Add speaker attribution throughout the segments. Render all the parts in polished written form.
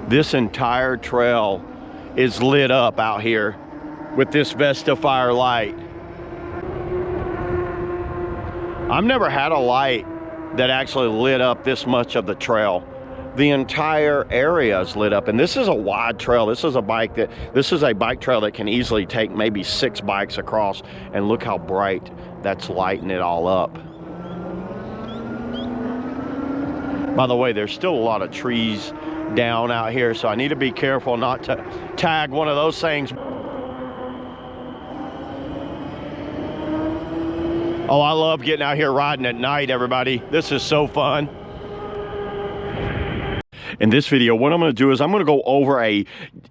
Speaker 1: This entire trail is lit up out here with this Vestafire light. I've never had a light that actually lit up this much of the trail. The entire area is lit up, and this is a wide trail. This is a bike trail that can easily take maybe 6 bikes across, and look how bright that's lighting it all up. By the way, there's still a lot of trees down out here, so I need to be careful not to tag one of those things. Oh, I love getting out here riding at night, everybody. This is so fun. In this video, what I'm going to do is I'm going to go over a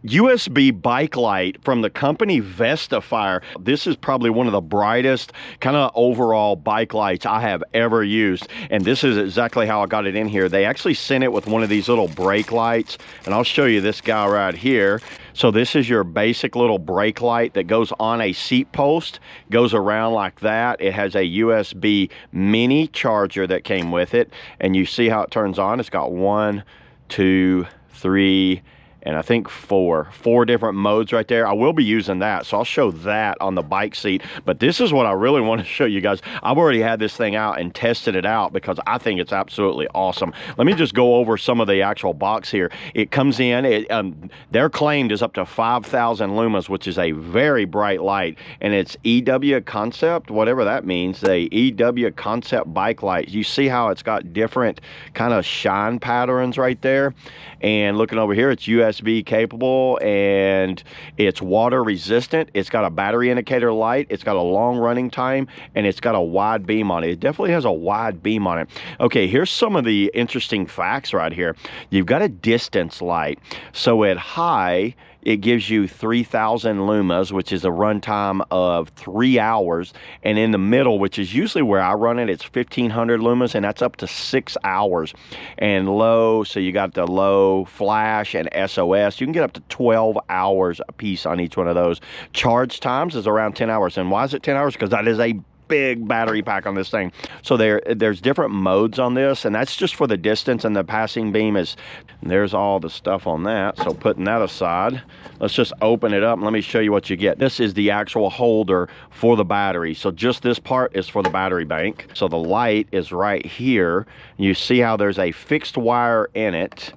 Speaker 1: USB bike light from the company Vestafire. This is probably one of the brightest kind of overall bike lights I have ever used. And this is exactly how I got it in here. They actually sent it with one of these little brake lights. And I'll show you this guy right here. So this is your basic little brake light that goes on a seat post, goes around like that. It has a USB mini charger that came with it. And you see how it turns on. It's got 1, 2, 3, and I think four different modes right there. I will be using that, so I'll show that on the bike seat. But this is what I really want to show you guys. I've already had this thing out and tested it out because I think it's absolutely awesome. Let me just go over some of the actual box here. It comes in, their claimed is up to 5,000 lumens, which is a very bright light, and it's EW concept, whatever that means. The EW concept bike light. You see how it's got different kind of shine patterns right there. And looking over here, it's USB capable, and it's water resistant. It's got a battery indicator light. It's got a long running time, and it's got a wide beam on it. It definitely has a wide beam on it. Okay, here's some of the interesting facts right here. You've got a distance light. So at high, it gives you 3,000 lumas, which is a runtime of 3 hours. And in the middle, which is usually where I run it, it's 1,500 lumas, and that's up to 6 hours. And low, so you got the low, flash, and SOS. You can get up to 12 hours a piece on each one of those. Charge times is around 10 hours. And why is it 10 hours? Because that is a big battery pack on this thing. So there's different modes on this, and that's just for the distance, and the passing beam is, there's all the stuff on that. So putting that aside, let's just open it up and let me show you what you get. This is the actual holder for the battery. So just this part is for the battery bank. So the light is right here. You see how there's a fixed wire in it,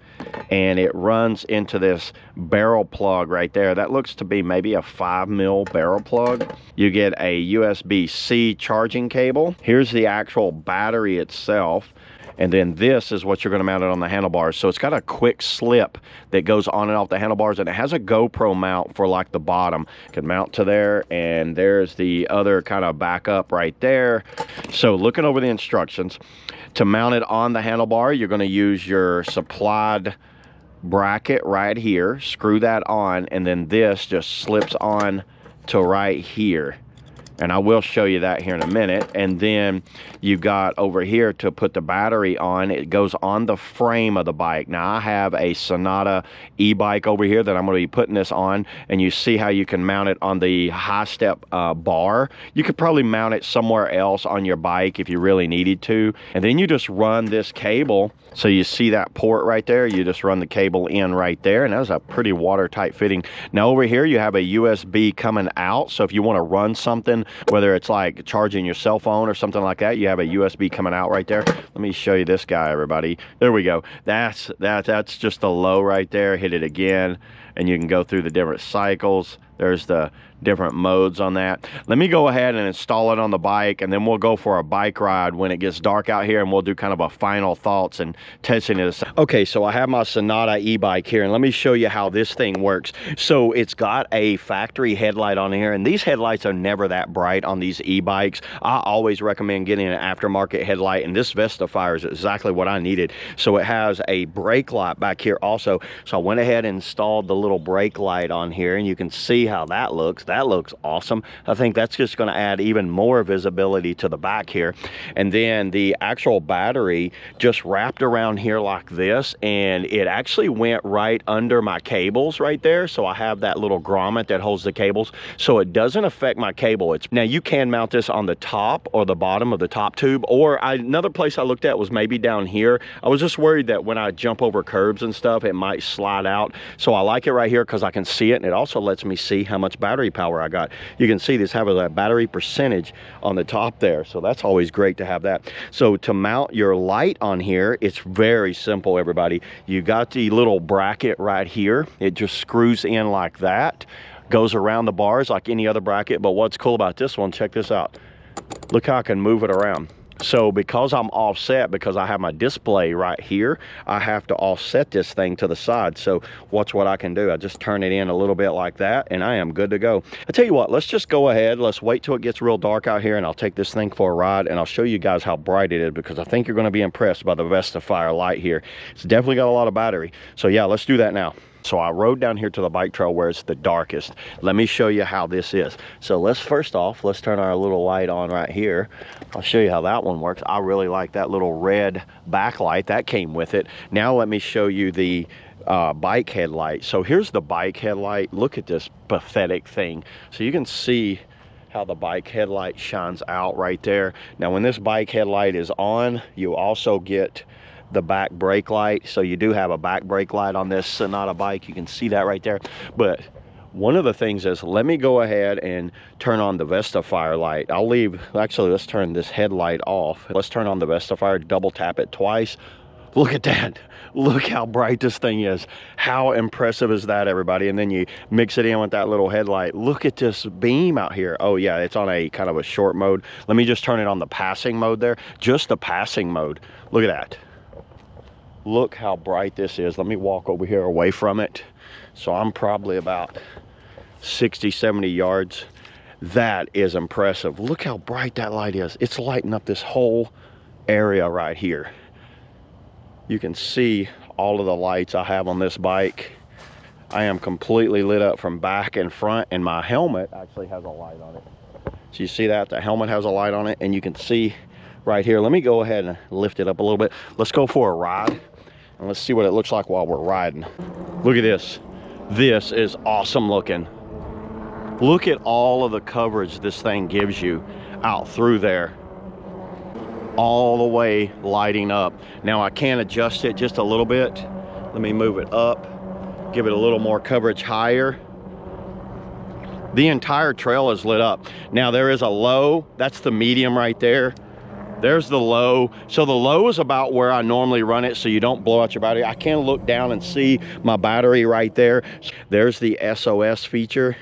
Speaker 1: and it runs into this barrel plug right there. That looks to be maybe a 5mm barrel plug. You get a USB-C charging cable. Here's the actual battery itself. And then this is what you're going to mount it on the handlebars. So it's got a quick slip that goes on and off the handlebars, and it has a GoPro mount for like the bottom. You can mount to there, and there's the other kind of backup right there. So looking over the instructions, to mount it on the handlebar, you're going to use your supplied bracket right here, screw that on, and then this just slips on to right here. And I will show you that here in a minute. And then you got over here to put the battery on. It goes on the frame of the bike. Now I have a Sonata e-bike over here that I'm going to be putting this on. And you see how you can mount it on the high step bar. You could probably mount it somewhere else on your bike if you really needed to. And then you just run this cable. So you see that port right there. You just run the cable in right there. And that's a pretty watertight fitting. Now over here you have a USB coming out. So if you want to run something, whether it's like charging your cell phone or something like that, you have a USB coming out right there. Let me show you this guy, everybody. There we go. That's just the low right there. Hit it again, and you can go through the different cycles. There's the different modes on that. Let me go ahead and install it on the bike, and then we'll go for a bike ride when it gets dark out here, and we'll do kind of a final thoughts and testing it. Okay, so I have my Sonata e-bike here, and let me show you how this thing works. So it's got a factory headlight on here, and these headlights are never that bright on these e-bikes. I always recommend getting an aftermarket headlight, and this Vestafire is exactly what I needed. So it has a brake light back here also. So I went ahead and installed the little brake light on here, and you can see see how that looks. That looks awesome. I think that's just going to add even more visibility to the back here. And then the actual battery just wrapped around here like this, and it actually went right under my cables right there. So I have that little grommet that holds the cables, so it doesn't affect my cable. Now you can mount this on the top or the bottom of the top tube, or another place I looked at was maybe down here. I was just worried that when I jump over curbs and stuff, it might slide out. So I like it right here because I can see it, and it also lets me see how much battery power I got. You can see this has a battery percentage on the top there, so that's always great to have that. So to mount your light on here, it's very simple, everybody. You got the little bracket right here. It just screws in like that, goes around the bars like any other bracket. But what's cool about this one, check this out. Look how I can move it around. So because I'm offset, because I have my display right here, I have to offset this thing to the side. So watch what I can do. I just turn it in a little bit like that, and I am good to go. I tell you what, let's just go ahead. Let's wait till it gets real dark out here, and I'll take this thing for a ride, and I'll show you guys how bright it is, because I think you're going to be impressed by the Vestafire light here. It's definitely got a lot of battery. So yeah, let's do that now. So I rode down here to the bike trail where it's the darkest. Let me show you how this is. So let's turn our little light on right here. I'll show you how that one works. I really like that little red backlight that came with it. Now let me show you the bike headlight. So here's the bike headlight. Look at this pathetic thing. So you can see how the bike headlight shines out right there. Now when this bike headlight is on, you also get the back brake light. So you do have a back brake light on this Sonata bike. You can see that right there. But one of the things is, let me go ahead and turn on the Vestafire light. Actually, let's turn this headlight off. Let's turn on the Vestafire, double tap it twice. Look at that. Look how bright this thing is. How impressive is that, everybody? And then you mix it in with that little headlight. Look at this beam out here. Oh yeah, it's on a kind of a short mode. Let me just turn it on the passing mode there. Just the passing mode. Look at that. Look how bright this is. Let me walk over here away from it. So I'm probably about 60, 70 yards. That is impressive. Look how bright that light is. It's lighting up this whole area right here. You can see all of the lights I have on this bike. I am completely lit up from back and front, and my helmet actually has a light on it. So you see that? The helmet has a light on it, and you can see right here. Let me go ahead and lift it up a little bit. Let's go for a ride, and let's see what it looks like while we're riding. Look at this. This is awesome looking. Look at all of the coverage this thing gives you out through there. All the way lighting up. Now I can adjust it just a little bit. Let me move it up, give it a little more coverage higher. The entire trail is lit up. Now there is a low, that's the medium right there. There's the low. So the low is about where I normally run it, so you don't blow out your battery. I can look down and see my battery right there. There's the SOS feature,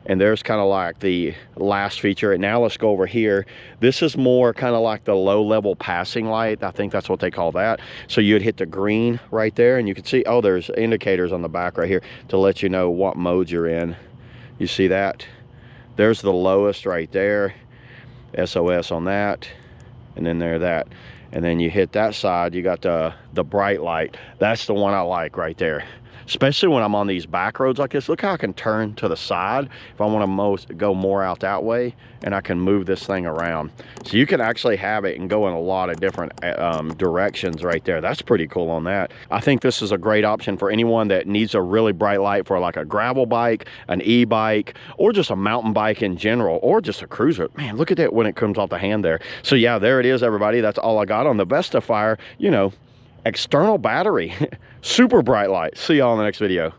Speaker 1: and there's kind of like the last feature. And now let's go over here. This is more kind of like the low level passing light. I think that's what they call that. So you'd hit the green right there, and you can see, oh, there's indicators on the back right here to let you know what mode you're in. You see that? There's the lowest right there. SOS on that. And then there that. And then you hit that side, you got the bright light. That's the one I like right there. Especially when I'm on these back roads like this. Look how I can turn to the side if I want to go more out that way, and I can move this thing around. So you can actually have it and go in a lot of different directions right there. That's pretty cool on that. I think this is a great option for anyone that needs a really bright light for like a gravel bike, an e-bike, or just a mountain bike in general, or just a cruiser. Man, look at that when it comes off the hand there. So yeah, there it is, everybody. That's all I got on the Vestafire, you know, external battery. Super bright light. See y'all in the next video.